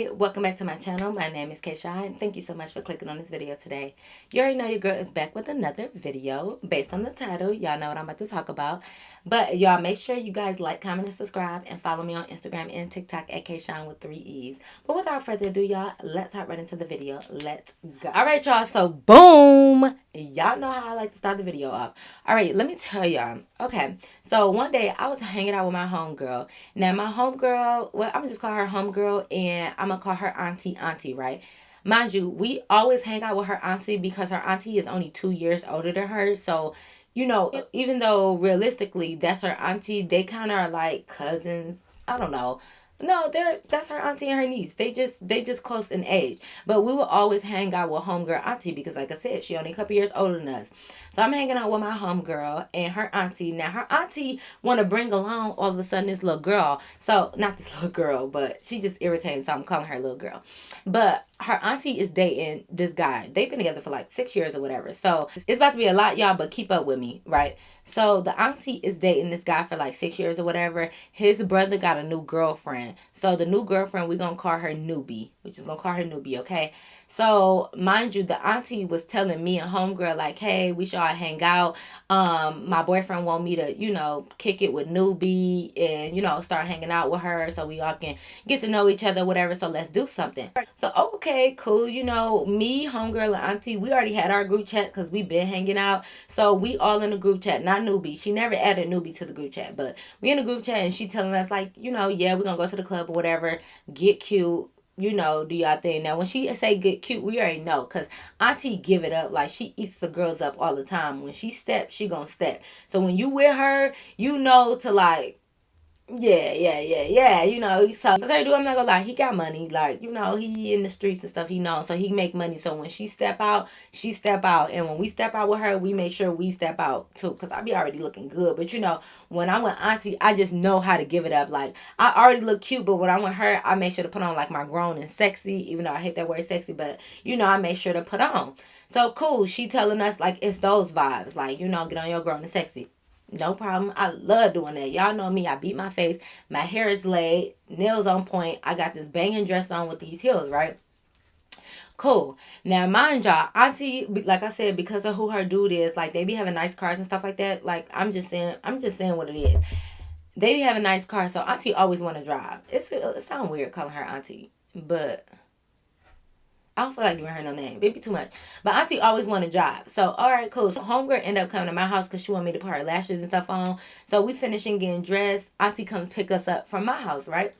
everybody, welcome back to my channel. My name is Keisha and thank you so much for clicking on this video today. You already know your girl is back with another video based on the title. Y'all know what I'm about to talk about. But y'all make sure you guys like, comment, and subscribe and follow me on Instagram and TikTok at Keisha with 3 E's. But without further ado, y'all, let's hop right into the video. Let's go. Alright, y'all, so boom! Y'all know how I like to start the video off. Alright, let me tell y'all. Okay, so one day I was hanging out with my homegirl. Now my homegirl, well, I'm gonna just call her homegirl and I'm gonna call her auntie, right? Mind you, we always hang out with her auntie because her auntie is only 2 years older than her. So, even though realistically that's her auntie, they kind of are like cousins. I don't know. No, that's her auntie and her niece. They just close in age. But we will always hang out with homegirl auntie because like I said, she only a couple years older than us. So I'm hanging out with my homegirl and her auntie. Now her auntie wanna bring along all of a sudden this little girl. So not this little girl, but she just irritating, so I'm calling her little girl. But her auntie is dating this guy. They've been together for like 6 years or whatever. So it's about to be a lot, y'all, but keep up with me, right? So the auntie is dating this guy for like 6 years or whatever. His brother got a new girlfriend. So the new girlfriend, we're going to call her Newbie. We're just going to call her Newbie, okay? So mind you, the auntie was telling me and homegirl like, hey, we should all hang out. My boyfriend want me to, kick it with Newbie and, start hanging out with her so we all can get to know each other, whatever. So let's do something. So, okay, cool. Me, homegirl, and auntie, we already had our group chat because we been hanging out. So we all in the group chat, not Newbie. She never added Newbie to the group chat, but we in the group chat and she telling us like, yeah, we're going to go to the club or whatever, get cute, do y'all thing. Now, when she say get cute, we already know because auntie give it up. Like, she eats the girls up all the time. When she steps, she gonna step. So when you with her, to like, yeah. So, cause I do, I'm not gonna lie, he got money. Like, he in the streets and stuff, he knows. So he make money. So when she step out, she step out. And when we step out with her, we make sure we step out too. Cause I be already looking good. But when I'm with auntie, I just know how to give it up. Like, I already look cute, but when I'm with her, I make sure to put on like my grown and sexy, even though I hate that word sexy, but I make sure to put on. So cool. She telling us like it's those vibes. Like, get on your grown and sexy. No problem. I love doing that. Y'all know me. I beat my face. My hair is laid. Nails on point. I got this banging dress on with these heels, right? Cool. Now, mind y'all, auntie, like I said, because of who her dude is, like, they be having nice cars and stuff like that. Like, I'm just saying what it is. They be having nice cars, so auntie always want to drive. It sounds weird calling her auntie, but I don't feel like giving her no name. Maybe too much. But auntie always want to drive. So, all right, cool. So, homegirl ended up coming to my house because she wanted me to put her lashes and stuff on. So, we finishing getting dressed. Auntie comes pick us up from my house, right?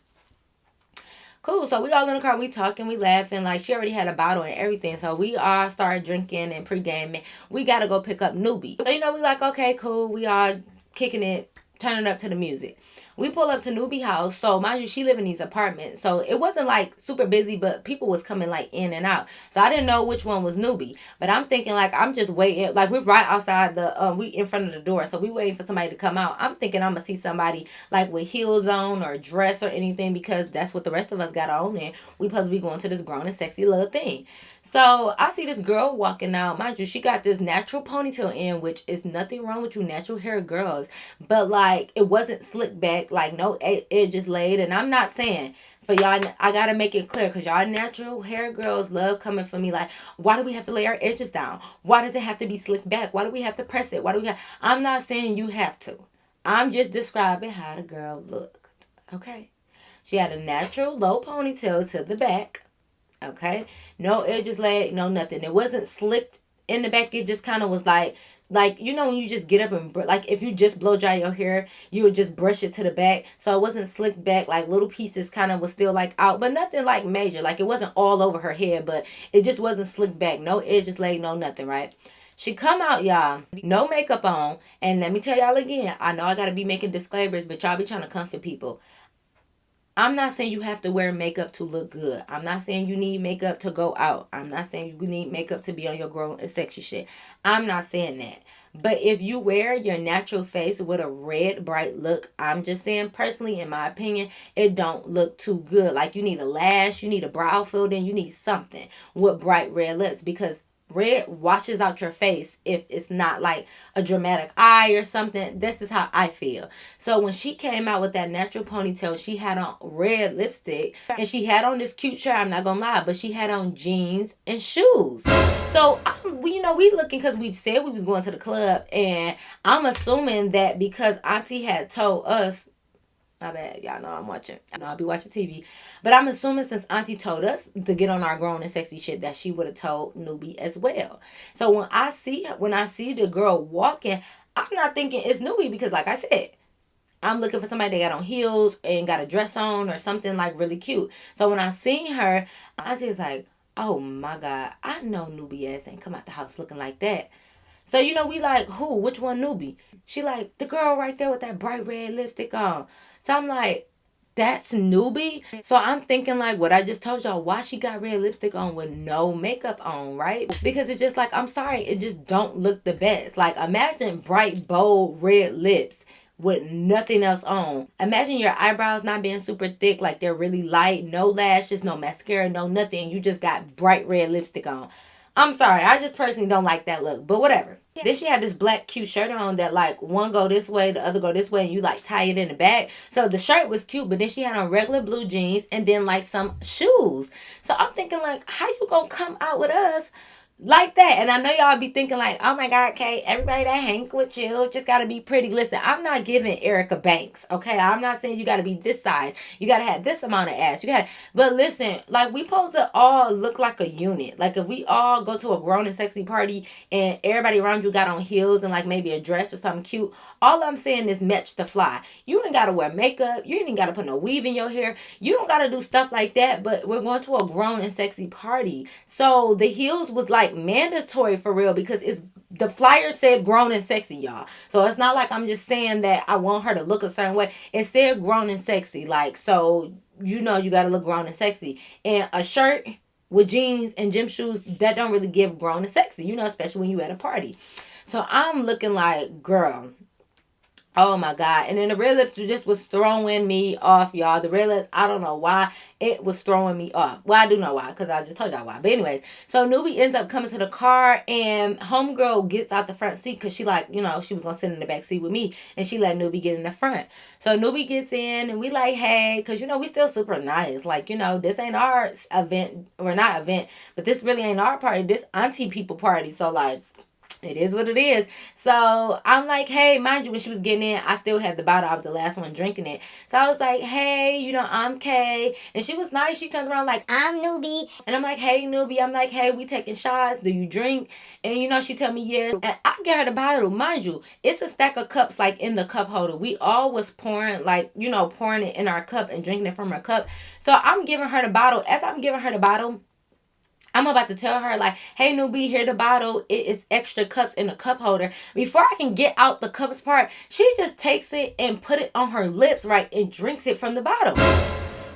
Cool. So, we all in the car. We talking. We laughing. Like, she already had a bottle and everything. So, we all started drinking and pre-gaming. We got to go pick up Newbie. So, we like, okay, cool. We all kicking it, turning up to the music. We pull up to Newbie house. So mind you, she live in these apartments. So it wasn't like super busy, but people was coming like in and out. So I didn't know which one was Newbie. But I'm thinking like I'm just waiting. Like we're right outside we in front of the door. So we waiting for somebody to come out. I'm thinking I'm gonna see somebody like with heels on or dress or anything because that's what the rest of us got on there. We supposed to be going to this grown and sexy little thing. So I see this girl walking out. Mind you, she got this natural ponytail in, which is nothing wrong with you natural hair girls. But like it wasn't slicked back, like no edges laid. And I'm not saying for y'all, I gotta make it clear because y'all natural hair girls love coming for me like, why do we have to lay our edges down? Why does it have to be slicked back? Why do we have to press it? Why do we have? I'm not saying you have to. I'm just describing how the girl looked. Okay. She had a natural low ponytail to the back. Okay, no edges laid, no nothing. It wasn't slicked in the back. It just kind of was like when you just get up and like if you just blow dry your hair, you would just brush it to the back. So it wasn't slicked back. Like little pieces kind of was still like out, but nothing like major. Like it wasn't all over her head, but it just wasn't slicked back. No edges laid, no nothing. Right? She come out, y'all, no makeup on, and let me tell y'all again. I know I gotta be making disclaimers, but y'all be trying to comfort people. I'm not saying you have to wear makeup to look good. I'm not saying you need makeup to go out. I'm not saying you need makeup to be on your grown and sexy shit. I'm not saying that. But if you wear your natural face with a red, bright look, I'm just saying personally, in my opinion, it don't look too good. Like you need a lash, you need a brow filling, you need something with bright red lips because red washes out your face if it's not like a dramatic eye or something. This is how I feel. So when she came out with that natural ponytail, she had on red lipstick and she had on this cute shirt. I'm not gonna lie, but she had on jeans and shoes. So we looking because we said we was going to the club, and I'm assuming that because Auntie had told us. My bad. Y'all know I'm watching. I know I'll be watching TV. But I'm assuming since Auntie told us to get on our grown and sexy shit that she would have told Newbie as well. So when I see the girl walking, I'm not thinking it's Newbie because like I said, I'm looking for somebody that got on heels and got a dress on or something like really cute. So when I seen her, Auntie is like, oh my God, I know Newbie ass ain't come out the house looking like that. So, we like, who? Which one Newbie? She like, the girl right there with that bright red lipstick on. So I'm like, that's Newbie? So I'm thinking like what I just told y'all, why she got red lipstick on with no makeup on, right? Because it's just like, I'm sorry, it just don't look the best. Like imagine bright, bold, red lips with nothing else on. Imagine your eyebrows not being super thick, like they're really light, no lashes, no mascara, no nothing. You just got bright red lipstick on. I'm sorry, I just personally don't like that look, but whatever. Yeah. Then she had this black cute shirt on that like one go this way, the other go this way, and you like tie it in the back. So the shirt was cute, but then she had on regular blue jeans and then like some shoes. So I'm thinking like, how you gonna come out with us like that? And I know y'all be thinking like, oh my God, Kate, everybody that hang with you just gotta be pretty. Listen, I'm not giving Erica Banks, okay? I'm not saying you gotta be this size. You gotta have this amount of ass. But listen, like we supposed to all look like a unit. Like if we all go to a grown and sexy party and everybody around you got on heels and like maybe a dress or something cute, all I'm saying is match the fly. You ain't gotta wear makeup. You ain't gotta put no weave in your hair. You don't gotta do stuff like that, but we're going to a grown and sexy party. So the heels was like mandatory for real because it's the flyer said grown and sexy, y'all. So it's not like I'm just saying that I want her to look a certain way. It said grown and sexy. Like, so you gotta look grown and sexy. And a shirt with jeans and gym shoes, that don't really give grown and sexy, especially when you at a party. So I'm looking like, girl, oh my God. And then the red lips just was throwing me off, y'all. The red lips, I don't know why it was throwing me off. Well, I do know why, because I just told y'all why. But anyways, so Newbie ends up coming to the car and homegirl gets out the front seat because she like, she was going to sit in the back seat with me and she let Newbie get in the front. So Newbie gets in and we like, hey, because, we still super nice. Like, this ain't our event, or not event, but this really ain't our party. This auntie people party. So like, it is what it is. So I'm like, hey, mind you, when she was getting in, I still had the bottle. I was the last one drinking it. So I was like, hey, I'm Kay. And she was nice. She turned around like, I'm Newbie. And I'm like, hey, Newbie. I'm like, hey, we taking shots. Do you drink? And she tell me yes. And I get her the bottle. Mind you, it's a stack of cups like in the cup holder. We all was pouring pouring it in our cup and drinking it from our cup. So I'm giving her the bottle. As I'm giving her the bottle, I'm about to tell her like, hey, Newbie, here the bottle. It is extra cups in the cup holder. Before I can get out the cups part, she just takes it and put it on her lips, right, and drinks it from the bottle.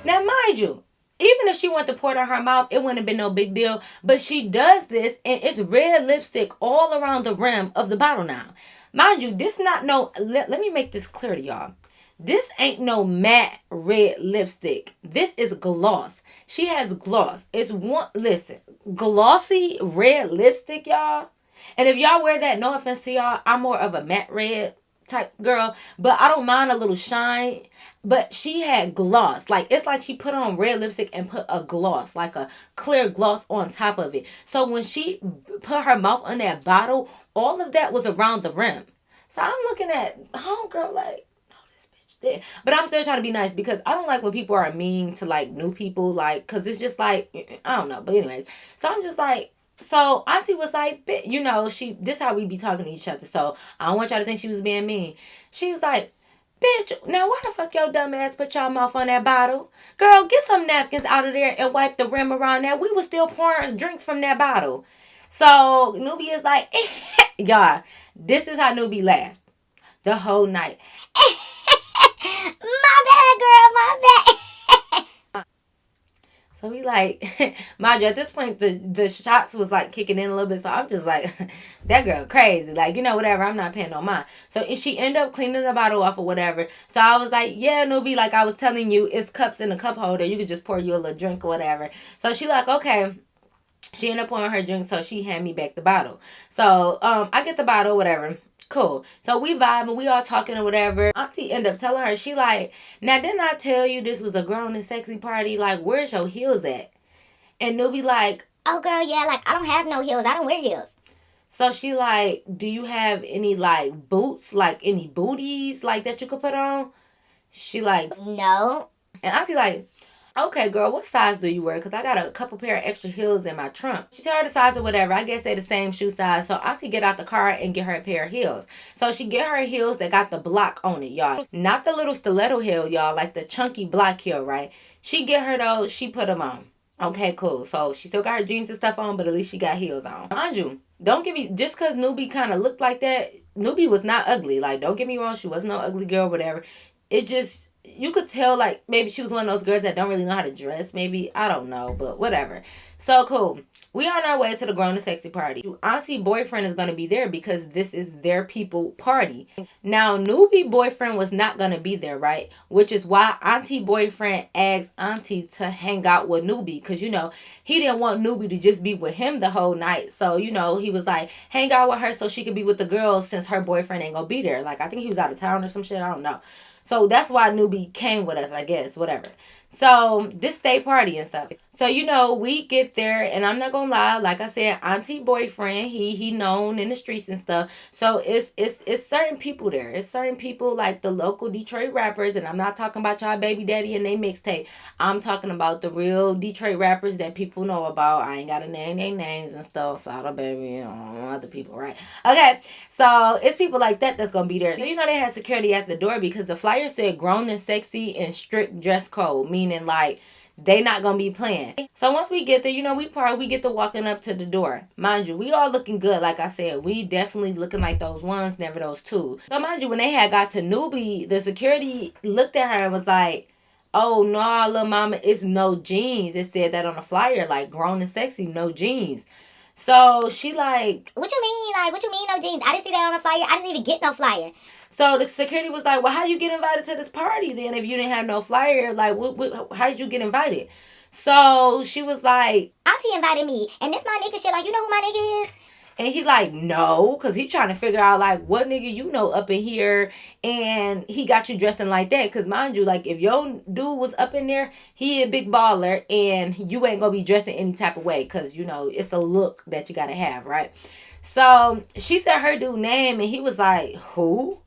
Now, mind you, even if she wanted to pour it on her mouth, it wouldn't have been no big deal. But she does this, and it's red lipstick all around the rim of the bottle now. Mind you, this not no... Let me make this clear to y'all. This ain't no matte red lipstick. This is gloss. She has gloss. Listen, glossy red lipstick, y'all. And if y'all wear that, no offense to y'all, I'm more of a matte red type girl, but I don't mind a little shine. But she had gloss. Like, it's like she put on red lipstick and put a gloss, like a clear gloss on top of it. So when she put her mouth on that bottle, all of that was around the rim. So I'm looking at homegirl like, but I'm still trying to be nice because I don't like when people are mean to like new people, like, because it's just like, I don't know. But anyways, so I'm just like, so auntie was like, this how we be talking to each other. So I don't want y'all to think she was being mean. She was like, bitch, now why the fuck your dumb ass put y'all mouth on that bottle? Girl, get some napkins out of there and wipe the rim around that. We was still pouring drinks from that bottle. So Newbie is like, y'all, this is how Newbie laughed the whole night. My bad, girl, my bad. So we like, mind you, at this point, the shots was like kicking in a little bit. So I'm just like, that girl crazy. Like, whatever, I'm not paying no mind. So she ended up cleaning the bottle off or whatever. So I was like, yeah, Newbie, like I was telling you, it's cups in the cup holder. You could just pour you a little drink or whatever. So she like, okay. She ended up pouring her drink, so she handed me back the bottle. So I get the bottle, whatever. Cool. So we vibing, we all talking or whatever. Auntie ended up telling her, she like, now didn't I tell you this was a grown and sexy party? Like, where's your heels at? And Newbie like, oh girl, yeah, like I don't have no heels. I don't wear heels. so she like, do you have any like boots, like any booties like that you could put on? She like, no. and Auntie like, okay, girl, what size do you wear? Because I got a couple pair of extra heels in my trunk. She tell her the size or whatever. I guess they the same shoe size. So Auntie get out the car and get her a pair of heels. So she get her heels that got the block on it, y'all. Not the little stiletto heel, y'all. Like the chunky block heel, right? She get her those. She put them on. Okay, cool. So she still got her jeans and stuff on, but at least she got heels on. Mind you, don't get me, just because Newbie kind of looked like that, Newbie was not ugly. Like, don't get me wrong, she was no ugly girl, whatever. It just, you could tell, like, maybe she was one of those girls that don't really know how to dress. Maybe, I don't know, but whatever. So cool. We on our way to the grown and sexy party. Auntie boyfriend is going to be there because this is their people party. Now, Newbie boyfriend was not going to be there, right? Which is why Auntie boyfriend asked Auntie to hang out with Newbie. Because, you know, he didn't want Newbie to just be with him the whole night. So, you know, he was like, hang out with her so she could be with the girls since her boyfriend ain't going to be there. Like, I think he was out of town or some shit. I don't know. So that's why Newbie came with us, I guess, whatever. So this day party and stuff. So, you know, we get there and I'm not gonna lie, like I said, Auntie boyfriend, he known in the streets and stuff. So it's certain people there. It's certain people like the local Detroit rappers, and I'm not talking about y'all baby daddy and they mixtape. I'm talking about the real Detroit rappers that people know about. I ain't gotta name their names and stuff. Sada baby and other people, right? Okay. So it's people like that that's gonna be there. So you know they had security at the door because the flyer said grown and sexy and strict dress code, meaning like they not gonna be playing. So once we get there, you know, we get to walking up to the door. Mind you, we all looking good. Like I said, we definitely looking like those ones, never those two. So mind you, when they had got to Newbie, the security looked at her and was like, oh no, little mama, it's no jeans. It said that on the flyer, like grown and sexy, no jeans. So she like, what you mean? Like, what you mean no jeans? I didn't see that on the flyer. I didn't even get no flyer. So the security was like, well, how you get invited to this party then if you didn't have no flyer? Like, how did you get invited? So she was like, Auntie invited me, and this my nigga shit. Like, you know who my nigga is? and he like, no, because he trying to figure out like what nigga you know up in here, and he got you dressing like that. Because mind you, like if your dude was up in there, he a big baller, and you ain't gonna be dressing any type of way because you know it's a look that you gotta have, right? So she said her dude name, and he was like, who?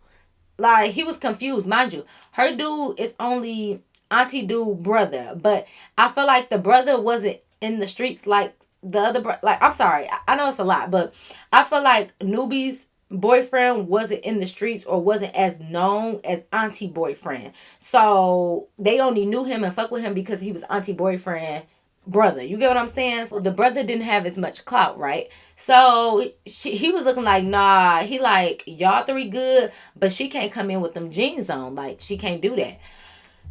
Like he was confused, mind you. Her dude is only Auntie dude brother, but I feel like the brother wasn't in the streets like the other like I'm sorry, I know it's a lot, but I feel like Newbie's boyfriend wasn't in the streets or wasn't as known as Auntie boyfriend. So they only knew him and fuck with him because he was Auntie boyfriend brother. You get what I'm saying? So the brother didn't have as much clout, right? So he was looking like, nah, he like, y'all three good, but she can't come in with them jeans on. Like, she can't do that.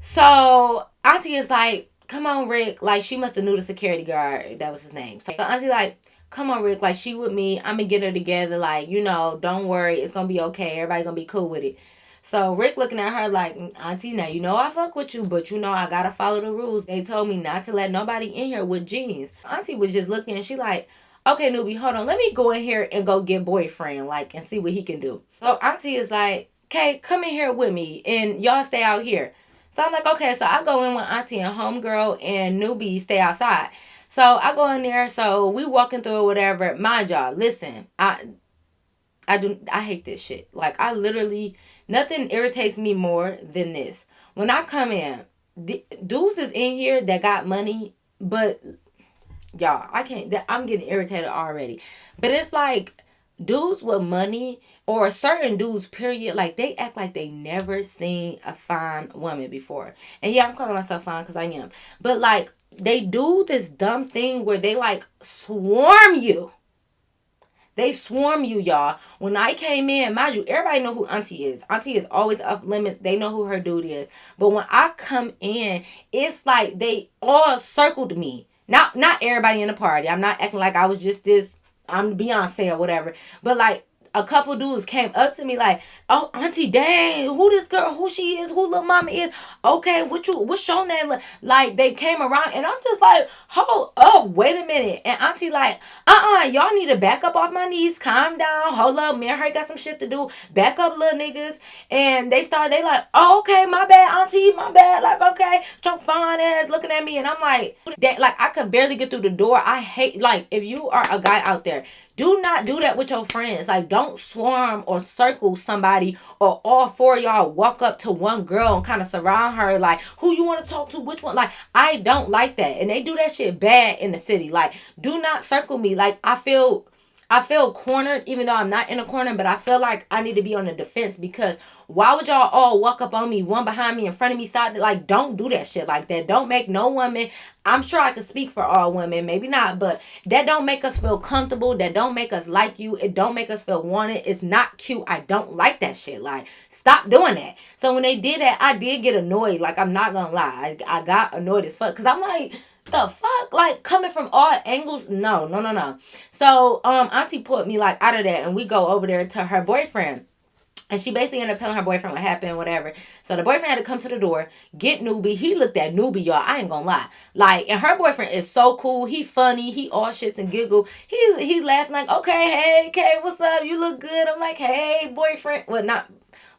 So Auntie is like, come on, Rick. Like, she must have knew the security guard. That was his name. So Auntie like, come on, Rick. Like, she with me. I'm going to get her together. Like, you know, don't worry. It's going to be okay. Everybody's going to be cool with it. So Rick looking at her like, Auntie, now you know I fuck with you, but you know I gotta follow the rules. They told me not to let nobody in here with jeans. Auntie was just looking and she like, okay, Newbie, hold on. Let me go in here and go get boyfriend, like, and see what he can do. So Auntie is like, okay, come in here with me and y'all stay out here. So I'm like, okay. So I go in with Auntie and homegirl and Newbie stay outside. So I go in there. So we walking through or whatever. Mind y'all, listen, I hate this shit. Like, I literally, nothing irritates me more than this. When I come in, dudes is in here that got money, but y'all, I can't, I'm getting irritated already. But it's like, dudes with money, or certain dudes, period, like, they act like they never seen a fine woman before. And yeah, I'm calling myself fine because I am. But, like, they do this dumb thing where they, like, swarm you. They swarm you, y'all. When I came in, mind you, everybody know who Auntie is. Auntie is always off limits. They know who her dude is. But when I come in, it's like they all circled me. Not everybody in the party. I'm not acting like I was just this, I'm Beyonce or whatever. But like, a couple dudes came up to me like, "Oh, auntie, dang, who this girl? Who she is? Who little mama is? Okay, what's your name?" Like they came around, and I'm just like, "Hold up, wait a minute." And auntie like, y'all need to back up off my knees, calm down, hold up. Me and her got some shit to do. Back up, little niggas. And they like, "Oh, okay, my bad, auntie, my bad." Like, okay, your fine ass looking at me, and I'm like, that, like I could barely get through the door. I hate, like, if you are a guy out there, do not do that with your friends. Like, don't swarm or circle somebody, or all four of y'all walk up to one girl and kind of surround her. Like, who you want to talk to? Which one? Like, I don't like that. And they do that shit bad in the city. Like, do not circle me. Like, I feel cornered, even though I'm not in a corner, but I feel like I need to be on the defense, because why would y'all all walk up on me, one behind me, in front of me, side? Like, don't do that shit like that. Don't make no woman, I'm sure I can speak for all women, maybe not, but that don't make us feel comfortable. That don't make us like you. It don't make us feel wanted. It's not cute. I don't like that shit. Like, stop doing that. So when they did that, I did get annoyed. Like, I'm not gonna lie. I got annoyed as fuck, because I'm like, the fuck, like, coming from all angles. No. So auntie put me like out of that, and we go over there to her boyfriend. And she basically ended up telling her boyfriend what happened, whatever. So the boyfriend had to come to the door, get Newbie. He looked at Newbie, y'all. I ain't gonna lie. Like, and her boyfriend is so cool. He funny. He all shits and giggle. He laughing like, "Okay, hey, Kay, what's up? You look good." I'm like, "Hey, boyfriend." Well, not,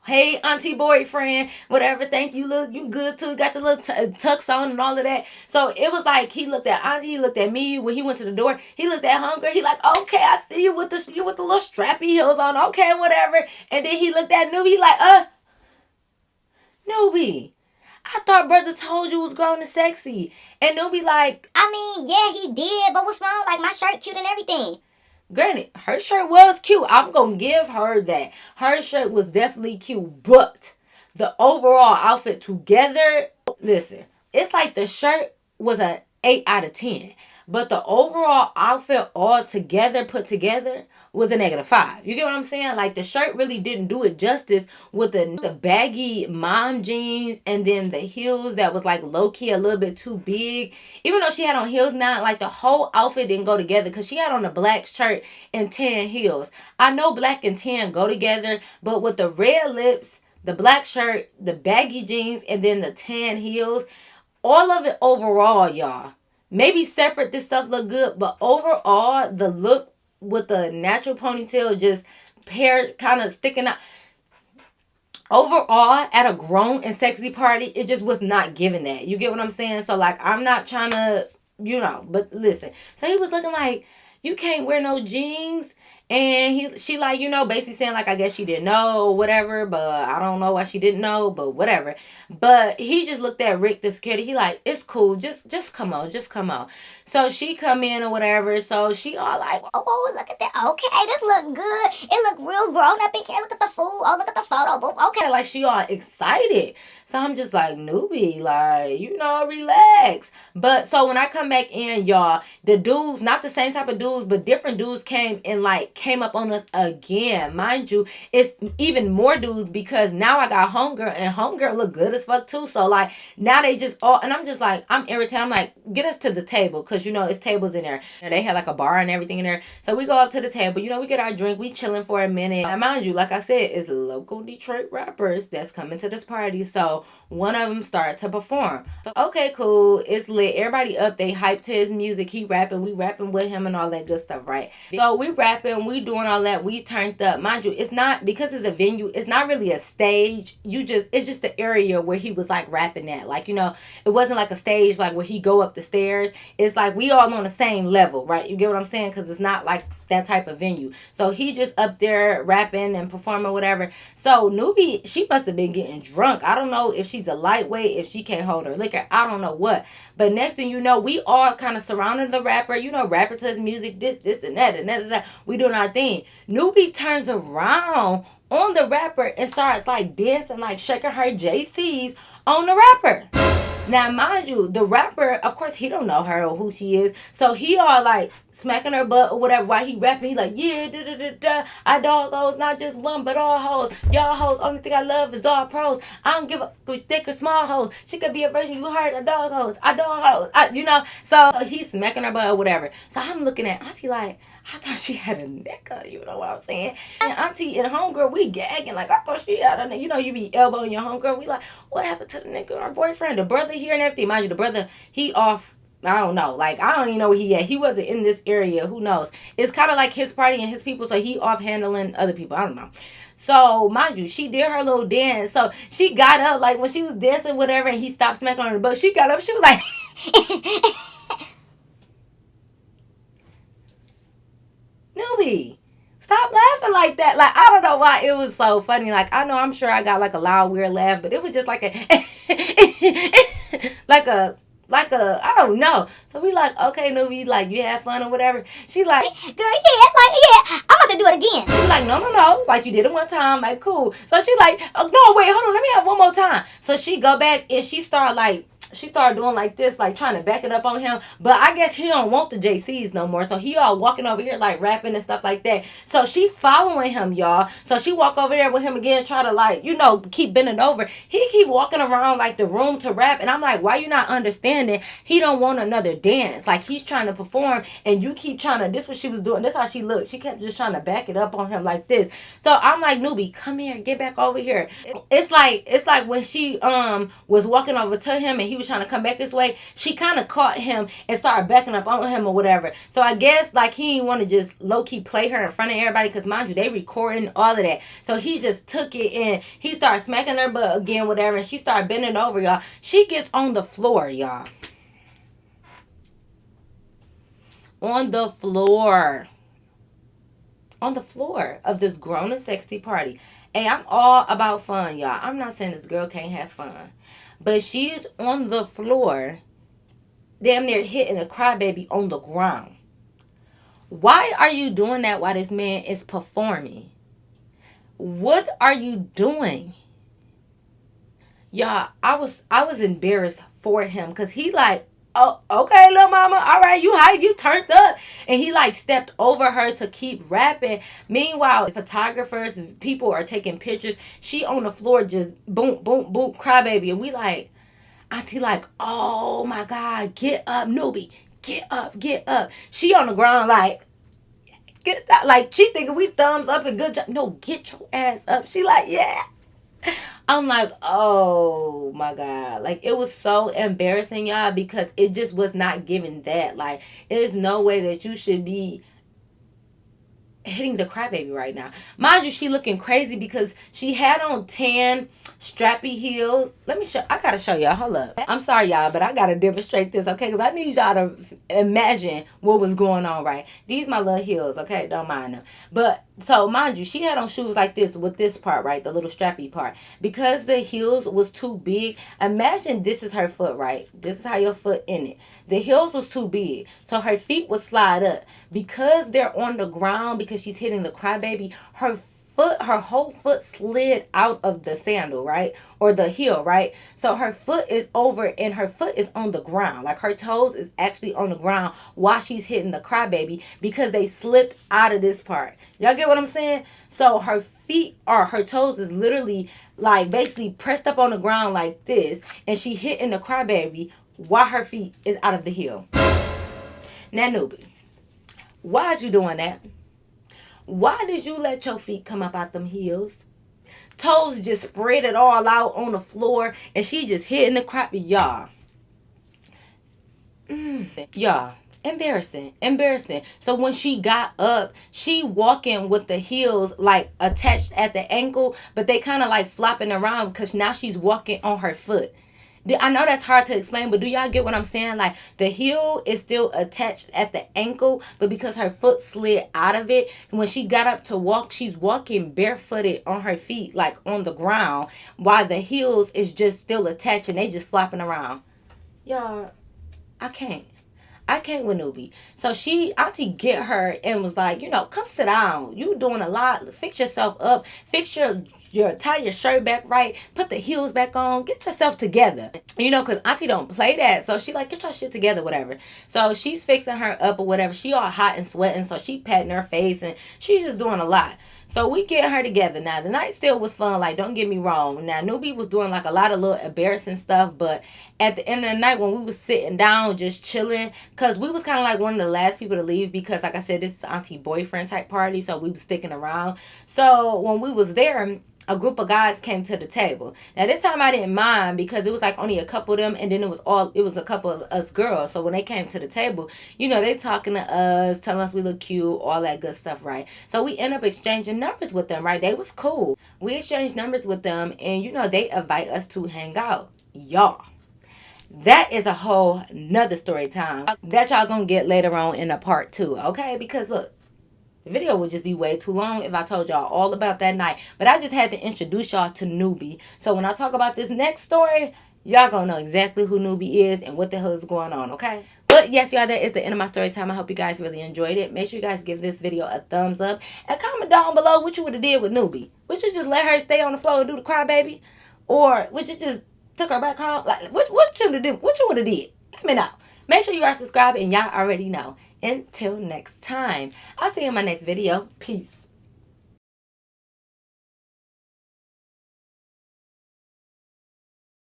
"Hey, auntie boyfriend, whatever, thank you, look, you good too, got your little tux on and all of that." So it was like, he looked at auntie, he looked at me. When he went to the door, he looked at hunger. He like, "Okay, I see you with the little strappy heels on, okay, whatever." And then he looked at Newbie, he like, "Newbie, I thought brother told you was grown and sexy." And Newbie like, I mean, yeah, he did, but what's wrong? Like, my shirt cute and everything. granted, her shirt was cute. I'm gonna give her that. Her shirt was definitely cute, but the overall outfit together, listen, it's like the shirt was a 8 out of 10, but the overall outfit all together, put together, was a -5. You get what I'm saying? Like, the shirt really didn't do it justice with the baggy mom jeans, and then the heels that was like low-key a little bit too big. Even though she had on heels now, like, the whole outfit didn't go together, because she had on a black shirt and tan heels. I know black and tan go together, but with the red lips, the black shirt, the baggy jeans, and then the tan heels, all of it overall, y'all, maybe separate this stuff look good, but overall the look with the natural ponytail just pair kind of sticking out, overall at a grown and sexy party, it just was not giving that. You get what I'm saying? So, like, I'm not trying to, but listen, so he was looking like, "You can't wear no jeans." And she like, basically saying like, I guess she didn't know, whatever, but I don't know why she didn't know, but whatever. But he just looked at Rick, the security. He like, "It's cool, just come on, just come on." So she come in or whatever. So she all like, Oh, look at that. Okay, this look good. It look real grown up in here. Look at the food. Oh, look at the photo booth. Okay. like, she all excited. So I'm just like, "Newbie, like, relax." But so when I come back in, y'all, the dudes, not the same type of dudes, but different dudes came up on us again. Mind you, it's even more dudes, because now I got homegirl, and homegirl look good as fuck too. So, like, now they just all, and I'm just like, I'm irritated. I'm like, "Get us to the table," because it's tables in there. And they had like a bar and everything in there. So we go up to the table, we get our drink, we chilling for a minute. And mind you, like I said, it's local Detroit rappers that's coming to this party. So one of them started to perform. So, okay, cool, it's lit, everybody up, they hyped to his music, he rapping, we rapping with him and all that good stuff, right? So we rapping, we doing all that, we turned up. Mind you, it's not, because it's a venue, it's not really a stage. It's just the area where he was like rapping at. Like, it wasn't like a stage like where he go up the stairs. It's like we all on the same level, right? You get what I'm saying? Because it's not like that type of venue. So he just up there rapping and performing, whatever. So Newbie, she must have been getting drunk. I don't know if she's a lightweight, if she can't hold her liquor, I don't know what. But next thing you know, we all kind of surrounded the rapper. Rapper to his music, this and that and that and that. We doing our thing. Newbie turns around on the rapper and starts like dancing, like shaking her JCs on the rapper. Now, mind you, the rapper, of course, he don't know her or who she is. So he all like smacking her butt or whatever while he rapping. He like, yeah, da da da da. I dog hoes, not just one, but all hoes. Y'all hoes, only thing I love is all pros. I don't give a thick or small hoes. She could be a virgin. You heard a dog hoes. I dog hoes. You know. So he's smacking her butt or whatever. So I'm looking at Auntie like, I thought she had a nigga. You know what I'm saying? And Auntie and homegirl, we gagging like I thought she had a nigga. You know, you be elbowing your homegirl. We like, what happened to the nigga? Our boyfriend, the brother here and everything. Mind you, the brother, he off. I don't know. Like, I don't even know where he at. He wasn't in this area. Who knows? It's kind of like his party and his people, so he off handling other people. I don't know. So, mind you, she did her little dance. So, she got up, like, when she was dancing, whatever, and he stopped smacking on her butt. She got up. She was like, Newbie, stop laughing like that. Like, I don't know why it was so funny. Like, I know I'm sure I got, like, a loud, weird laugh, but it was just like a, like a, I don't know. So we like, okay, Newbie, like, you had fun or whatever. She like, girl, yeah, like, yeah, I'm about to do it again. we like, no. Like, you did it one time. Like, cool. So she like, oh, no, wait, hold on. Let me have one more time. So she go back and she started doing like this, like trying to back it up on him. But I guess he don't want the JCs no more. So he all walking over here like rapping and stuff like that. So she following him, y'all. So she walk over there with him again, try to like, you know, keep bending over. He keep walking around like the room to rap. And I'm like, why you not understanding? He don't want another dance. Like he's trying to perform and you keep trying to, this what she was doing. This how she looked. She kept just trying to back it up on him like this. So I'm like, Newbie, come here, get back over here. It's like when she was walking over to him and he was trying to come back this way, she kind of caught him and started backing up on him or whatever. So I guess like he didn't want to just low-key play her in front of everybody because mind you, they recording all of that. So he just took it and he started smacking her butt again, whatever, and she started bending over, y'all. She gets on the floor, y'all. On the floor. On the floor of this grown and sexy party. Hey, I'm all about fun, y'all. I'm not saying this girl can't have fun. But she's on the floor, damn near hitting a crybaby on the ground. Why are you doing that while this man is performing? What are you doing? Y'all, I was embarrassed for him because he like, oh, okay, little mama, all right, you hype, you turned up. And he like stepped over her to keep rapping. Meanwhile, photographers, people are taking pictures. She on the floor just boom, boom, boom, crybaby. And we like, Auntie like, oh my God, get up, Newbie, get up, get up. She on the ground like, get that, like she thinking we thumbs up and good job. No, get your ass up. She like, yeah. I'm like, oh my God. Like, it was so embarrassing, y'all, because it just was not given that. Like, there's no way that you should be hitting the crybaby right now. Mind you, she looking crazy because she had on tan strappy heels. Let me show. I gotta show y'all. Hold up. I'm sorry, y'all, but I gotta demonstrate this, okay? Because I need y'all to imagine what was going on, right? These my little heels, okay? Don't mind them. But so mind you, she had on shoes like this with this part, right? The little strappy part. Because the heels was too big. Imagine this is her foot, right? This is how your foot in it. The heels was too big, so her feet would slide up. Because they're on the ground, because she's hitting the crybaby, her whole foot slid out of the sandal, right? Or the heel, right? So her foot is over and her foot is on the ground. Like her toes is actually on the ground while she's hitting the crybaby because they slipped out of this part. Y'all get what I'm saying? So her feet or her toes is literally like basically pressed up on the ground like this, and she hitting the crybaby while her feet is out of the heel. Now, Newbie, why'd you doing that? Why did you let your feet come up out them heels? Toes just spread it all out on the floor and she just hitting the crap. Y'all. Y'all. Embarrassing. So when she got up, she walking with the heels like attached at the ankle, but they kind of like flopping around because now she's walking on her foot. I know that's hard to explain, but do y'all get what I'm saying? Like, the heel is still attached at the ankle, but because her foot slid out of it, when she got up to walk, she's walking barefooted on her feet, like on the ground, while the heels is just still attached and they just flopping around. Y'all, I can't. I came with Newbie. So auntie get her and was like, come sit down. You doing a lot. Fix yourself up. Fix tie your shirt back right. Put the heels back on. Get yourself together. Because auntie don't play that. So she like, get your shit together, whatever. So she's fixing her up or whatever. She all hot and sweating. So she patting her face and she's just doing a lot. So we get her together. Now, the night still was fun. Like, don't get me wrong. Now, Newbie was doing, like, a lot of little embarrassing stuff. But at the end of the night, when we was sitting down, just chilling, because we was kind of, like, one of the last people to leave. Because, like I said, this is auntie boyfriend type party. So we was sticking around. So when we was there, a group of guys came to the table. Now this time I didn't mind because it was like only a couple of them, and then it was a couple of us girls. So when they came to the table, they talking to us, telling us we look cute, all that good stuff, right? So we end up exchanging numbers with them, right? They was cool. We exchanged numbers with them, and they invite us to hang out. Y'all, that is a whole nother story time that y'all gonna get later on in a part 2, okay? Because look, the video would just be way too long if I told y'all all about that night. But I just had to introduce y'all to Newbie. So when I talk about this next story, y'all gonna know exactly who Newbie is and what the hell is going on, okay? But yes, y'all, that is the end of my story time. I hope you guys really enjoyed it. Make sure you guys give this video a thumbs up. And comment down below what you would have did with Newbie. Would you just let her stay on the floor and do the crybaby? Or would you just took her back home? Like, what you would have did? What you would have did? Let me know. Make sure you are subscribed and y'all already know. Until next time, I'll see you in my next video. Peace.